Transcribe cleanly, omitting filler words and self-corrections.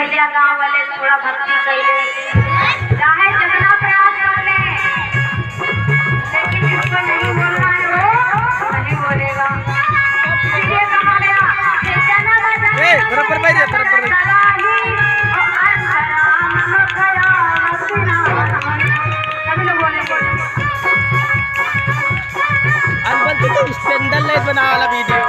भैया गांव वाले थोड़ा भक्ति कैले, चाहे जितना प्रयास कर ले, लेकिन जिसको नहीं बोलना है वो नहीं बोलेगा। इसलिए कहा गया कि जन्म जन्म बराबर बैठ जा, बराबर बैठ। सलाही और अंतराम खयामत नाम। सभी लोग बोलेंगे। अनबल तो स्टैंडर्ड लाइट बना वाला वीडियो